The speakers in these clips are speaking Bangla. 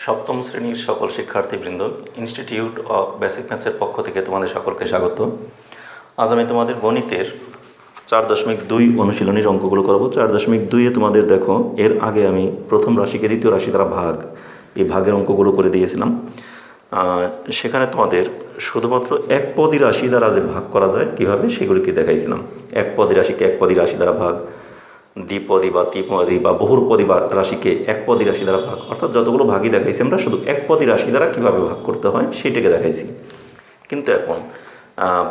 সপ্তম শ্রেণীর সকল শিক্ষার্থীবৃন্দ, ইনস্টিটিউট অফ বেসিক ম্যাথসের পক্ষ থেকে তোমাদের সকলকে স্বাগত। আজ আমি তোমাদের গণিতের 4.2 অনুশীলনীর অঙ্কগুলো করবো। 4.2-এ তোমাদের দেখো, এর আগে আমি প্রথম রাশিকে দ্বিতীয় রাশি দ্বারা ভাগ, এই ভাগের অঙ্কগুলো করে দিয়েছিলাম। সেখানে তোমাদের শুধুমাত্র একপদী রাশি দ্বারা যে ভাগ করা যায় কীভাবে, সেগুলিকে দেখাইছিলাম। একপদী রাশিকে একপদী রাশি দ্বারা ভাগ, দ্বিপদী বা ত্রিপদী বা বহুপদী রাশিকে একপদী রাশি দ্বারা ভাগ, অর্থাৎ যতগুলো ভাগই দেখাইছি আমরা শুধু একপদী রাশি দ্বারা কীভাবে ভাগ করতে হয় সেইটাকে দেখাইছি। কিন্তু এখন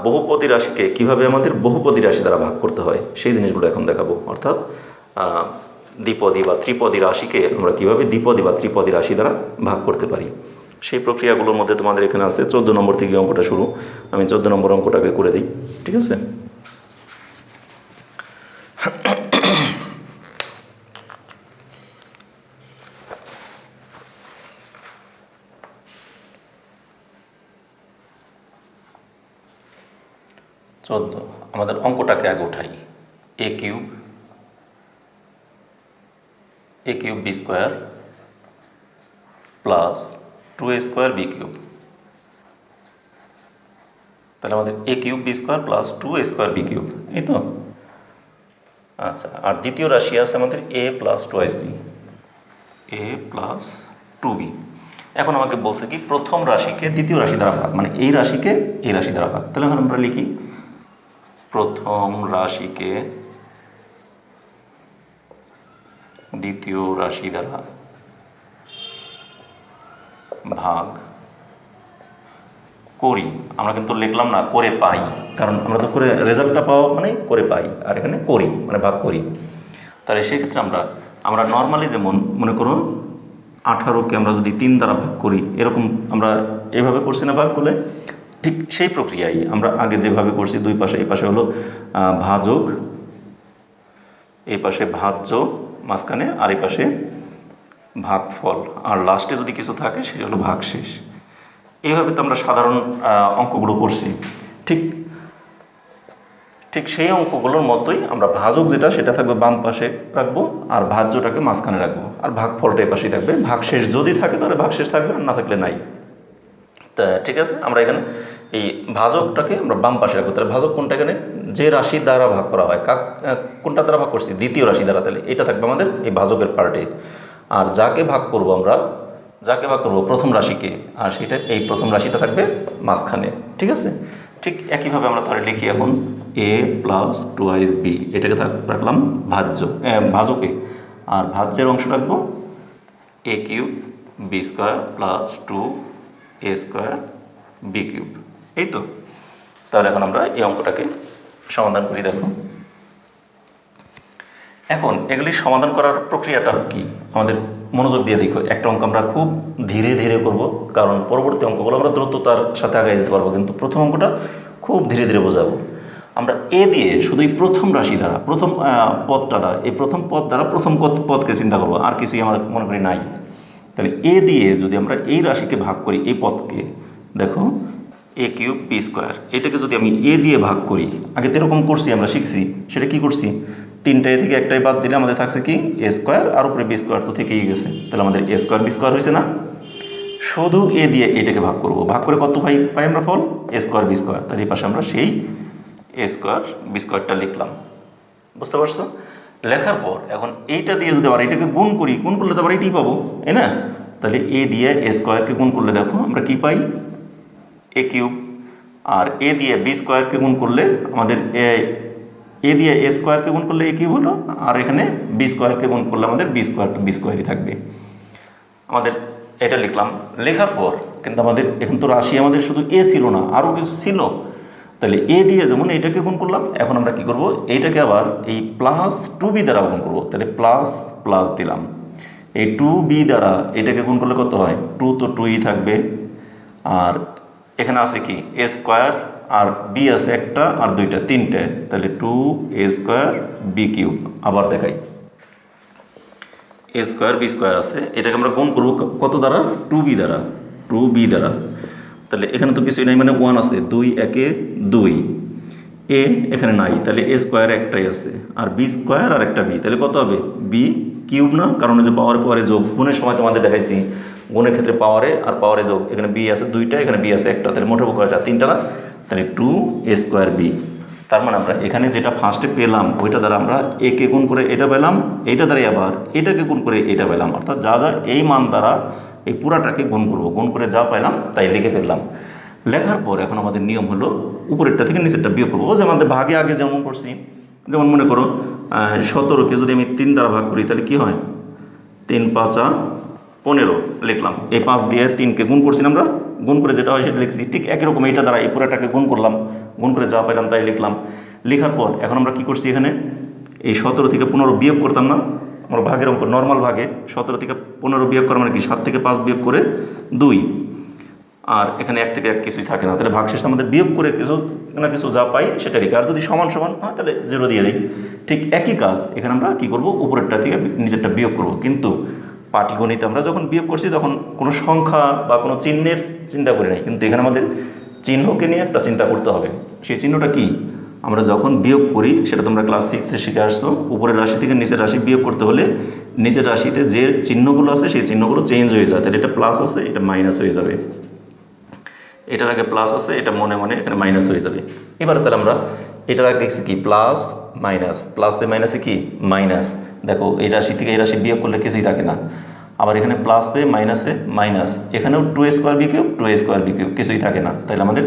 বহুপদী রাশিকে কিভাবে আমাদের বহুপদী রাশি দ্বারা ভাগ করতে হয় সেই জিনিসগুলো এখন দেখাবো। অর্থাৎ দ্বিপদী বা ত্রিপদী রাশিকে আমরা কিভাবে দ্বিপদী বা ত্রিপদী রাশি দ্বারা ভাগ করতে পারি সেই প্রক্রিয়াগুলোর মধ্যে তোমাদের এখানে আছে 14 নম্বর থেকে অঙ্কটা শুরু। আমি 14 নম্বর অঙ্কটাকে করে দিই, ঠিক আছে? আমাদের অঙ্কটাকে আগে উঠাই। A cube B square plus 2a square B cube. তাহলে আমাদের a cube B square plus 2a square B cube, এই তো। আচ্ছা, আর দ্বিতীয় রাশি আছে আমাদের a plus 2b, a plus 2b। এখন আমাকে বলছে কি প্রথম রাশিকে দ্বিতীয় রাশি দ্বারা ভাগ, মানে এই রাশিকে এই রাশি দ্বারা ভাগ। তাহলে এখন আমরা লিখি প্রথম রাশিকে দ্বিতীয় রাশি দ্বারা ভাগ করি। আমরা কিন্তু লিখলাম না করে পাই, কারণ আমরা তো করে রেজাল্টটা পাওয়া মানে করে পাই, আর এখানে করি মানে ভাগ করি। তাহলে সেই ক্ষেত্রে আমরা নর্মালি যেমন মনে করো 18কে আমরা যদি 3 দ্বারা ভাগ করি, এরকম আমরা এভাবে করছি না ভাগ করলে, ঠিক সেই প্রক্রিয়ায় আমরা আগে যেভাবে করছি, দুই পাশে, এই পাশে হলো ভাজক, এই পাশে ভাজ্য মাঝখানে, আর এই পাশে ভাগফল, আর লাস্টে যদি কিছু থাকে সেটা হলো ভাগশেষ। এইভাবে তো আমরা সাধারণ অঙ্কগুলো করছি। ঠিক সেই অঙ্কগুলোর মতোই আমরা ভাজক যেটা সেটা থাকবে বাম পাশে রাখবো, আর ভাজ্যটাকে মাঝখানে রাখবো, আর ভাগফলটা এই পাশেই থাকবে। ভাগশেষ যদি থাকে তাহলে ভাগশেষ থাকবে, আর না থাকলে নাই। তা ঠিক আছে, আমরা এখানে এই ভাজকটাকে আমরা বাম পাশে রাখবো। তাহলে ভাজক কোনটা? এখানে যে রাশি দ্বারা ভাগ করা হয়, কোনটা দ্বারা ভাগ করছি? দ্বিতীয় রাশি দ্বারা। তাহলে এটা থাকবে আমাদের এই ভাজকের পার্টে। আর যাকে ভাগ করব প্রথম রাশিকে, আর সেটা এই প্রথম রাশিটা থাকবে মাঝখানে, ঠিক আছে? ঠিক একইভাবে আমরা তাহলে লিখি এখন a প্লাস 2b, এটাকে রাখলাম ভাজকে, আর ভাজ্যের অংশ রাখবো a cube B square plus 2a square B cube, এই তো। তাহলে এখন আমরা এই অঙ্কটাকে সমাধান করি। দেখো, এখন এগুলি সমাধান করার প্রক্রিয়াটা কি আমাদের মনোযোগ দিয়ে দেখো। একটা অঙ্ক আমরা খুব ধীরে ধীরে করব, কারণ পরবর্তী অঙ্কগুলো আমরা দ্রুততার সাথে আগে যেতে পারবো, কিন্তু প্রথম অঙ্কটা খুব ধীরে ধীরে বোঝাবো। আমরা এ দিয়ে শুধু এই প্রথম রাশি দ্বারা, প্রথম পদটা দ্বারা, এই প্রথম পদ দ্বারা প্রথম পদকে চিন্তা করবো, আর কিছুই আমার মনে করি নাই। তাহলে এ দিয়ে যদি আমরা এই রাশিকে ভাগ করি, এই পদকে দেখো এ কিউব বি স্কোয়ার, এটাকে যদি আমি এ দিয়ে ভাগ করি, আগে তো এরকম করছি, আমরা শিখছি। সেটা কি করছি? 3টায় থেকে একটাই বাদ দিলে আমাদের থাকছে কি এ স্কোয়ার, আর উপরে বি স্কোয়ার তো থেকেই গেছে। তাহলে আমাদের এ স্কোয়ার বি স্কোয়ার হয়েছে না? শুধু এ দিয়ে এটাকে ভাগ করব, ভাগ করে কত পাই আমরা ফল? এ স্কোয়ার বি স্কোয়ার। তার এই পাশে আমরা সেই এ স্কোয়ার বি স্কোয়ারটা লিখলাম। বুঝতে পারছো? লেখার পর এখন এইটা দিয়ে যদি আবার এটাকে গুণ করি, গুণ করলে তো আবার এটাই পাবো, তাই না? তাহলে এ দিয়ে এ স্কোয়ারকে গুণ করলে দেখো আমরা কি পাই? এ কিউব। আর এ দিয়ে বি স্কোয়ারকে গুণ করলে আমাদের এ দিয়ে এ স্কোয়ারকে গুণ করলে এ কিউব হলো, আর এখানে বি স্কোয়ারকে গুণ করলে আমাদের বি স্কোয়ার, তো বি স্কোয়ারই থাকবে। আমাদের এটা লিখলাম। লেখার পর কিন্তু আমাদের এখন তো রাশি আমাদের শুধু এ ছিল না, আরও কিছু ছিল। তাহলে এ দিয়ে যেমন এটাকে গুণ করলাম, এখন আমরা কি করব? এইটাকে আবার এই প্লাস 2b দ্বারা গুণ করব। তাহলে প্লাস প্লাস দিলাম, এই 2b দ্বারা এটাকে গুণ করলে কত হয়? 2 তো 2ই থাকবে, আর এখানে আছে কি এ স্কোয়ার, আর বি আছে একটা আর দুইটা, 3টে। তাহলে 2a স্কোয়ার বি কিউব। আবার দেখাই, এ স্কোয়ার বি স্কোয়ার আছে, এটাকে আমরা গুণ করবো কত দ্বারা? 2b দ্বারা। তাহলে এখানে তো কিছুই নাই, মানে 1 আছে, 2 একে 2, এ এখানে নাই, তাহলে এ স্কোয়ার একটাই আছে, আর বি স্কোয়ার আর একটা বি, তাহলে কত হবে? বি কিউব না, কারণ যে পাওয়ার পরে যোগ, গুণের সময় তোমাদের দেখাইছি গুণের ক্ষেত্রে পাওয়ারে আর পাওয়ারে যোগ, এখানে বি আছে দুইটা, এখানে বি আছে একটা, তাহলে মোট হবে কয়টা? তিনটা না? তাহলে 2a²b। তার মানে আমরা এখানে যেটা ফার্স্টে পেলাম ওইটা দ্বারা আমরা একে গুণ করে এটা পেলাম, এইটা দ্বারা আবার এটাকে গুণ করে এটা পেলাম, অর্থাৎ যা যা এই মান দ্বারা এই পুরাটাকে গুণ করব, গুণ করে যা পেলাম তাই লিখে ফেললাম। লেখার পর এখন আমাদের নিয়ম হলো উপরেরটা থেকে নিচেরটা বিয়োগ করবো। যে আমাদের ভাগে আগে যেমন করছি, যেমন মনে করো 17কে যদি আমি 3 দ্বারা ভাগ করি তাহলে কি হয়? 3 5 15 লিখলাম। এই 5 দিয়ে 3কে গুণ করছি আমরা, গুণ করে যেটা হয় সেটা লিখছি। ঠিক একই রকম এইটা দ্বারা এই পুরাটাকে গুণ করলাম, গুণ করে যা পেলাম তাই লিখলাম। লেখার পর এখন আমরা কি করছি, এখানে এই 17 থেকে 15 বিয়োগ করতাম না, আমরা ভাগের অঙ্ক নর্মাল ভাগে 17 থেকে 15 বিয়োগ করা মানে কি 7 থেকে 5 বিয়োগ করে 2, আর এখানে 1 থেকে 1 কিছুই থাকে না, তাহলে ভাগশেষে আমাদের বিয়োগ করে কিছু না কিছু যা পাই সেটা লিখি, আর যদি সমান সমান হয় তাহলে 0 দিয়ে দিই। ঠিক একই কাজ এখানে আমরা কি করব, উপরেরটা থেকে নিচেরটা বিয়োগ করব। কিন্তু পাটিগণিতে আমরা যখন বিয়োগ করছি তখন কোনো সংখ্যা বা কোনো চিহ্নের চিন্তা করি নাই, কিন্তু এখানে আমাদের চিহ্নকে নিয়ে একটা চিন্তা করতে হবে। সেই চিহ্নটা কি? আমরা যখন বিয়োগ করি সেটা তোমরা ক্লাস 6-এ শিখে আসছো, উপরের রাশি থেকে নিচের রাশি বিয়োগ করতে হলে নিচের রাশিতে যে চিহ্নগুলো আছে সেই চিহ্নগুলো চেঞ্জ হয়ে যায়, তাহলে এটা প্লাস আছে এটা মাইনাস হয়ে যাবে, এটার আগে প্লাস আছে এটা মনে মনে এখানে মাইনাস হয়ে যাবে। এবার তাহলে আমরা এটার আগে দেখছি কি প্লাস মাইনাস, প্লাসে মাইনাসে কি মাইনাস। দেখো এই রাশি থেকে এই রাশি বিয়োগ করলে কিছুই থাকে না, আবার এখানে প্লাসে মাইনাসে মাইনাস, এখানেও 2a²b³ 2a²b³ কিছুই থাকে না, তাহলে আমাদের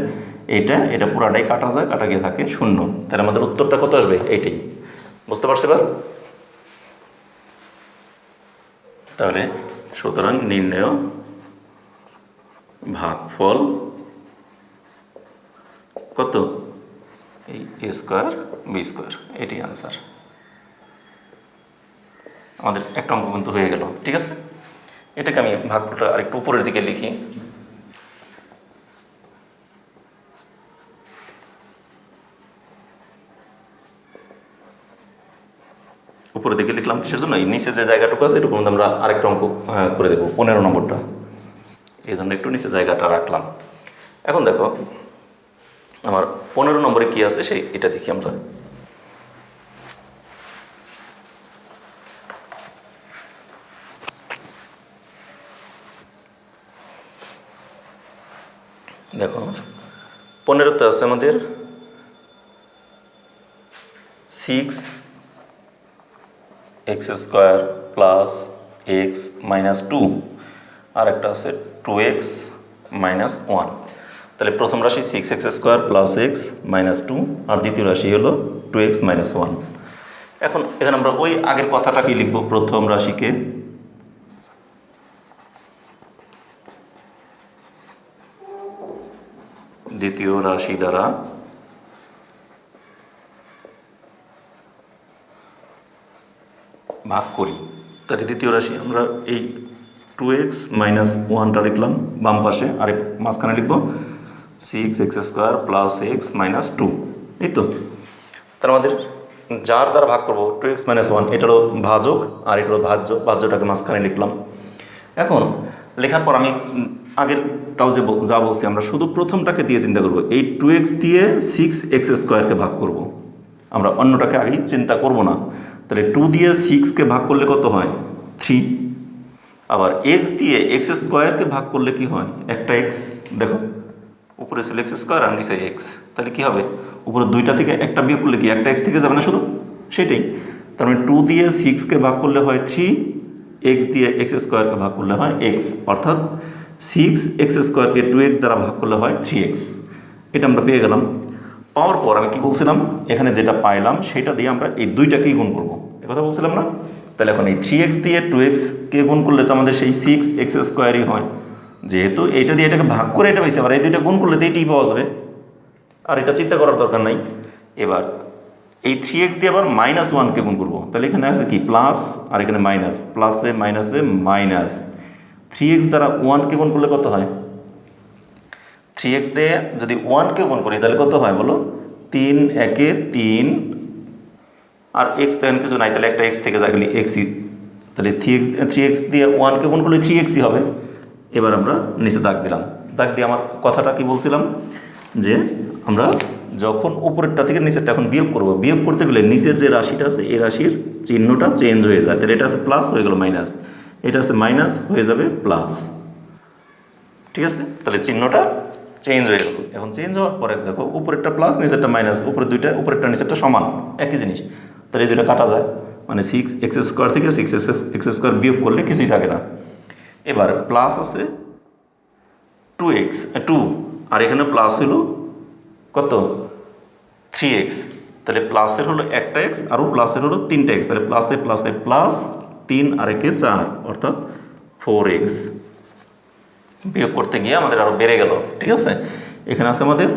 এটা পুরাটাই কাটা যায়, কাটা গিয়ে থাকে 0। তাহলে আমাদের উত্তরটা কত আসবে? এইটাই। বুঝতে পারছি এবার? তাহলে সুতরাং নির্ণয় ভাগফল কত? এই a²b², এটি আনসার। আমাদের একটা অঙ্ক কিন্তু হয়ে গেল। ঠিক আছে, এটাকে আমি ভাগফলটা আরেকটু উপরের দিকে লিখি। উপরের দিকে লিখলাম কিসের জন্য? এই নিচে যে জায়গাটুকু আছে এটুকু আমরা আরেকটা অঙ্ক করে দেবো, 15 নম্বরটা, এই জন্য একটু নিচে জায়গাটা রাখলাম। এখন দেখো আমার 15 নম্বরে কি আছে সেই এটা দেখি আমরা। দেখো 15তে আছে আমাদের 6x² প্লাস x মাইনাস 2, আর একটা আছে 2x মাইনাস 1। তাহলে প্রথম রাশি 6x² প্লাস x মাইনাস 2, আর দ্বিতীয় রাশি হলো 2x মাইনাস 1। এখন এখানে আমরা ওই আগের কথাটাকেই লিখব, প্রথম রাশিকে দ্বিতীয় রাশি দ্বারা ভাগ করি। তাহলে দ্বিতীয় রাশি আমরা এই 2x মাইনাস 1টা লিখলাম বাম পাশে, আর মাঝখানে লিখব 6x² প্লাস x মাইনাস 2। এই তো, তার আমাদের যার দ্বারা ভাগ করবো 2x মাইনাস 1 এটা হলো ভাজক, আর এটা হলো ভাজ্য, ভাজ্যটাকে মাঝখানে লিখলাম। এখন লেখার পর আমি আগেরটাও যা বলছি আমরা শুধু প্রথমটাকে দিয়ে চিন্তা করব, এই 2x দিয়ে 6x² ভাগ করব, আমরা অন্যটাকে আগেই চিন্তা করব না। তাহলে 2 দিয়ে 6কে ভাগ করলে কত হয়? 3। আবার x দিয়ে x² ভাগ করলে কি হয়? একটা x, দেখো উপরে ছিল x² আর নিচে x, তাহলে কি হবে? উপরে দুইটা থেকে একটা বিয়োগ করলে কি একটা x থেকে যাবে না শুধু? সেটাই। তার মানে 2 দিয়ে 6কে ভাগ করলে হয় 3, x দিয়ে x² ভাগ করলে হয় x, অর্থাৎ 6x² 2x দ্বারা ভাগ করলে হয় 3x। এটা আমরা পেয়ে গেলাম। পাওয়ার পর আমি কি বলছিলাম, এখানে যেটা পাইলাম সেটা দিয়ে আমরা এই দুইটাকেই গুণ করবো, এ কথা বলছিলাম না? তাহলে এখন এই 3x দিয়ে 2xকে গুণ করলে তো আমাদের সেই 6x² হয়, যেহেতু এইটা দিয়ে এটাকে ভাগ করে এটা পাইছে, আবার এই দুইটা গুণ করলে তো এইটাই পাওয়া যাবে, আর এটা চিন্তা করার দরকার নাই। এবার এই 3x দিয়ে আবার মাইনাস 1কে গুণ করবো, তাহলে এখানে আছে কি প্লাস, আর এখানে মাইনাস, প্লাসে মাইনাসে মাইনাস। 3x দ্বারা 1কে গুণ করলে কত হয়? 3x দিয়ে যদি 1কে গুণ করি তাহলে কত হয় বলো? 3 একে 3, আর x তো এখানে কিছু নাই, তাহলে একটা x থেকে যায় গেলে xই, তাহলে 3x দিয়ে 1কে গুণ করলে 3xই হবে। এবার আমরা নিচে দাগ দিলাম, দাগ দিয়ে আমার কথাটা কি বলছিলাম, যে আমরা যখন উপরেরটা থেকে নিচেরটা এখন বিয়োগ করব, বিয়োগ করতে গেলে নিচের যে রাশিটা আছে এই রাশির চিহ্নটা চেঞ্জ হয়ে যায়, তাহলে এটা আছে প্লাস হয়ে গেল মাইনাস, এটা আছে মাইনাস হয়ে যাবে প্লাস। ঠিক আছে, তাহলে চিহ্নটা চেঞ্জ হয়ে গেল। এখন চেঞ্জ হওয়ার পরে দেখো উপরেরটা প্লাস নিচেরটা মাইনাস, উপরের দুইটা উপরেরটা নিচেরটা সমান, একই জিনিস, তাহলে এই দুইটা কাটা যায়, মানে 6x² থেকে 6x² বিয়োগ করলে কিছুই থাকে না। এবার প্লাস আছে 2 আর এখানে প্লাস হলো কত 3x, তাহলে প্লাসের হলো একটা এক্স আরও প্লাসের হলো 3টা এক্স, তাহলে প্লাসে প্লাসে প্লাস 3 আর একে 4 অর্থাৎ 4x। বিয়োগ করতে গিয়ে আমাদের আরও বেড়ে গেল। ঠিক আছে, এখানে আছে আমাদের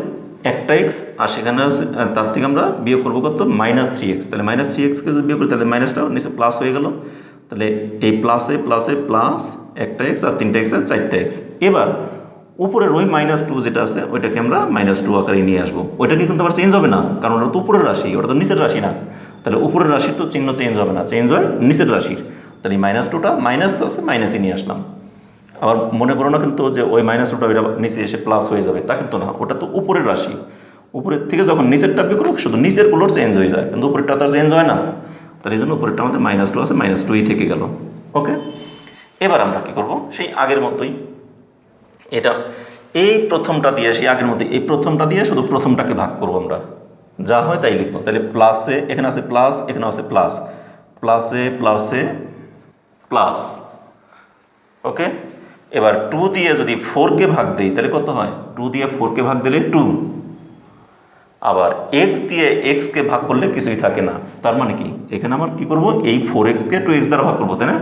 একটা এক্স আর সেখানে আছে তার থেকে আমরা বিয়োগ করবো কত -3x, তাহলে -3xকে যদি বিয়োগ করি তাহলে মাইনাসটা নিচে প্লাস হয়ে গেল, তাহলে এই প্লাসে প্লাসে প্লাস একটা এক্স আর 3টা এক্স আর 4টা এক্স। এবার উপরের ওই -2 যেটা আছে ওইটাকে আমরা -2 আকারে নিয়ে আসবো, ওইটাকে কিন্তু আবার চেঞ্জ হবে না, কারণ ওটা তো উপরের রাশি, ওটা তো নিচের রাশি না, তাহলে উপরের রাশির তো চিহ্ন চেঞ্জ হবে না, চেঞ্জ হয় নিচের রাশির, তাহলে -2টা মাইনাস আছে মাইনাসে নিয়ে আসলাম। আবার মনে করো না কিন্তু যে ওই -2টা ওইটা নিচে এসে প্লাস হয়ে যাবে, তা কিন্তু না, ওটা তো উপরের রাশি, উপরের থেকে যখন নিচেরটা বিয়োগ করবো শুধু নিচের গুলোর চেঞ্জ হয়ে যায়, কিন্তু উপরেরটা তার চেঞ্জ হয় না, তাহলে এই জন্য উপরেরটা আমাদের -2 আছে, -2ই থেকে গেল। ওকে, এবার আমরা কী করবো সেই আগের মতোই, এটা এই প্রথমটা দিয়ে সেই আগের মধ্যে এই প্রথমটা দিয়ে শুধু প্রথমটাকে ভাগ করবো আমরা, যা হয় তাই লিখবো। তাহলে প্লাসে এখানে আছে প্লাস, এখানে আছে প্লাস, প্লাসে প্লাসে প্লাস। ওকে, এবার 2 দিয়ে যদি 4কে ভাগ দিই তাহলে কত হয়, 2 দিয়ে 4কে ভাগ দিলে 2, আবার x দিয়ে x-কে ভাগ করলে কিছুই থাকে না, তার মানে কি এখানে আমার কি করব এই 4x-কে 2x দ্বারা ভাগ করবো, তাই না,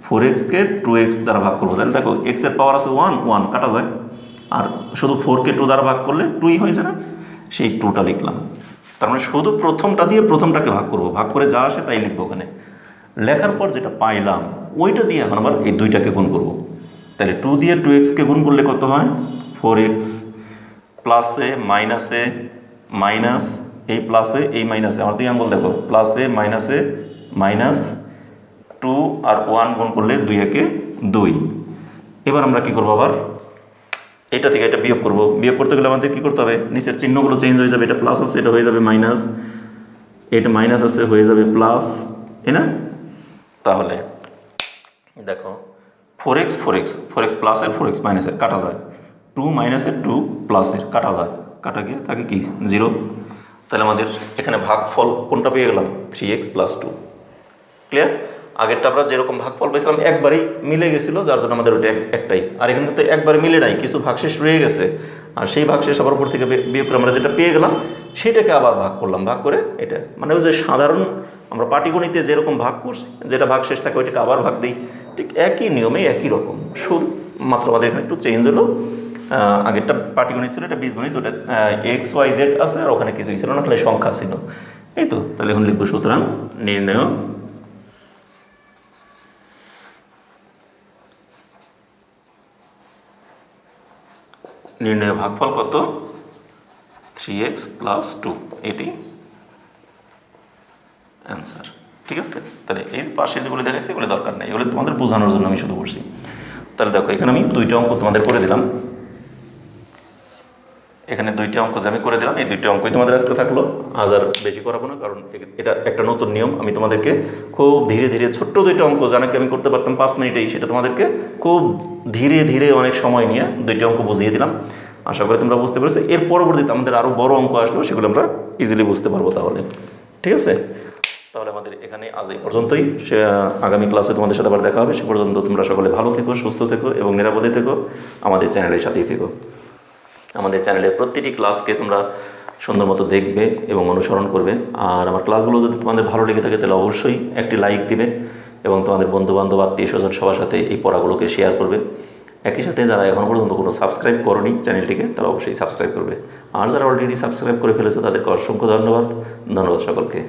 4x-কে 2x দ্বারা ভাগ করবো, তাহলে দেখো x এর পাওয়ার আছে 1 কাটা যায়, আর শুধু 4কে 2 দ্বারা ভাগ করলে 2ই হয়েছে না, সেই 2টা লিখলাম। তার মানে শুধু প্রথমটা দিয়ে প্রথমটাকে ভাগ করবো, ভাগ করে যা আসে তাই লিখবো ওখানে। লেখার পর যেটা পাইলাম ওইটা দিয়ে এখন আবার এই দুইটাকে গুণ করবো, তাহলে 2 দিয়ে 2x-কে গুণ করলে কত হয় 4x, প্লাসে মাইনাসে মাইনাস, এই প্লাসে এই মাইনাসে, আমার 2 আঙ্গুল দেখো, প্লাসে মাইনাসে মাইনাস, 2 আর 1 গুণ করলে 2 একে 2। এবার আমরা কি করবো, আবার এটা থেকে এটা বিয়োগ করবো, বিয়োগ করতে গেলে আমাদের কী করতে হবে, নিচের চিহ্নগুলো চেঞ্জ হয়ে যাবে, এটা প্লাস আছে এটা হয়ে যাবে মাইনাস, এটা মাইনাস আছে হয়ে যাবে প্লাস, তাই না, তাহলে দেখো 4x প্লাসের 4x মাইনাসের কাটা যায়, 2 মাইনাসের 2 প্লাসের কাটা যায়, কাটা গিয়ে থাকে কি 0, তাহলে আমাদের এখানে ভাগফল কোনটা পেয়ে গেলাম 3x + 2। ক্লিয়ার, আগেরটা আমরা যেরকম ভাগফল পেয়েছিলাম একবারেই মিলে গেছিলো, যার জন্য আমাদের ওটা একটাই, আর এখানে তো একবারে মিলে নাই, কিছু ভাগশেষ রয়ে গেছে, আর সেই ভাগশেষ আবার উপর থেকে বিয়োগ করে আমরা যেটা পেয়ে গেলাম সেটাকে আবার ভাগ করলাম, ভাগ করে এটা মানে ওই যে সাধারণ আমরা পাটিগণিতে যেরকম ভাগ করছি, যেটা ভাগশেষ থাকে ওইটাকে আবার ভাগ দিই, ঠিক একই নিয়মে একই রকম, শুধু মাত্র আমাদের এখানে একটু চেঞ্জ হলো, আগেরটা পাটিগণিত ছিল, এটা বীজগণিত, ওটা XYZ আছে, আর ওখানে কিছুই ছিল না, তাহলে সংখ্যা ছিল, এই তো। তাহলে এখন লিখবো সুতরাং নির্ণয় ভাগফল কত 3x + 2, এটি অ্যান্সার। ঠিক আছে, তাহলে এই পাশে যেগুলো দেখাচ্ছি এগুলো দরকার নেই, এগুলো তোমাদের বোঝানোর জন্য আমি শুধু করছি। তাহলে দেখো এখানে আমি 2টা অঙ্ক তোমাদের করে দিলাম, এখানে 2টা অঙ্ক যে আমি করে দিলাম, এই 2টা অঙ্কই তোমাদের আজকে থাকলো, আজ আর বেশি করাবো না, কারণ এটা একটা নতুন নিয়ম, আমি তোমাদেরকে খুব ধীরে ধীরে ছোট্ট 2টা অঙ্ক জানাকে আমি করতে পারতাম 5 মিনিটেই, সেটা তোমাদেরকে খুব ধীরে ধীরে অনেক সময় নিয়ে 2টা অঙ্ক বুঝিয়ে দিলাম, আশা করি তোমরা বুঝতে পেরেছো। এর পরবর্তীতে আমাদের আরও বড় অঙ্ক আসলেও সেগুলো আমরা ইজিলি বুঝতে পারবো। তাহলে ঠিক আছে, তাহলে আমাদের এখানে আজ এই পর্যন্তই, আগামী ক্লাসে তোমাদের সাথে আবার দেখা হবে, সে পর্যন্ত তোমরা সকলে ভালো থেকো, সুস্থ থেকো এবং নিরাপদে থেকো, আমাদের চ্যানেলের সাথেই থেকো। আমাদের চ্যানেলের প্রতিটি ক্লাসকে তোমরা সুন্দর মতো দেখবে এবং অনুসরণ করবে, আর আমার ক্লাসগুলো যদি তোমাদের ভালো লেগে থাকে তাহলে অবশ্যই একটি লাইক দিবে এবং তোমাদের বন্ধুবান্ধব আত্মীয়-স্বজন সবার সাথে এই পড়াগুলোকে শেয়ার করবে। একই সাথে যারা এখনও পর্যন্ত কোনো সাবস্ক্রাইব করনি চ্যানেলটিকে, তারা অবশ্যই সাবস্ক্রাইব করবে, আর যারা অলরেডি সাবস্ক্রাইব করে ফেলেছে তাদেরকে অসংখ্য ধন্যবাদ সকলকে।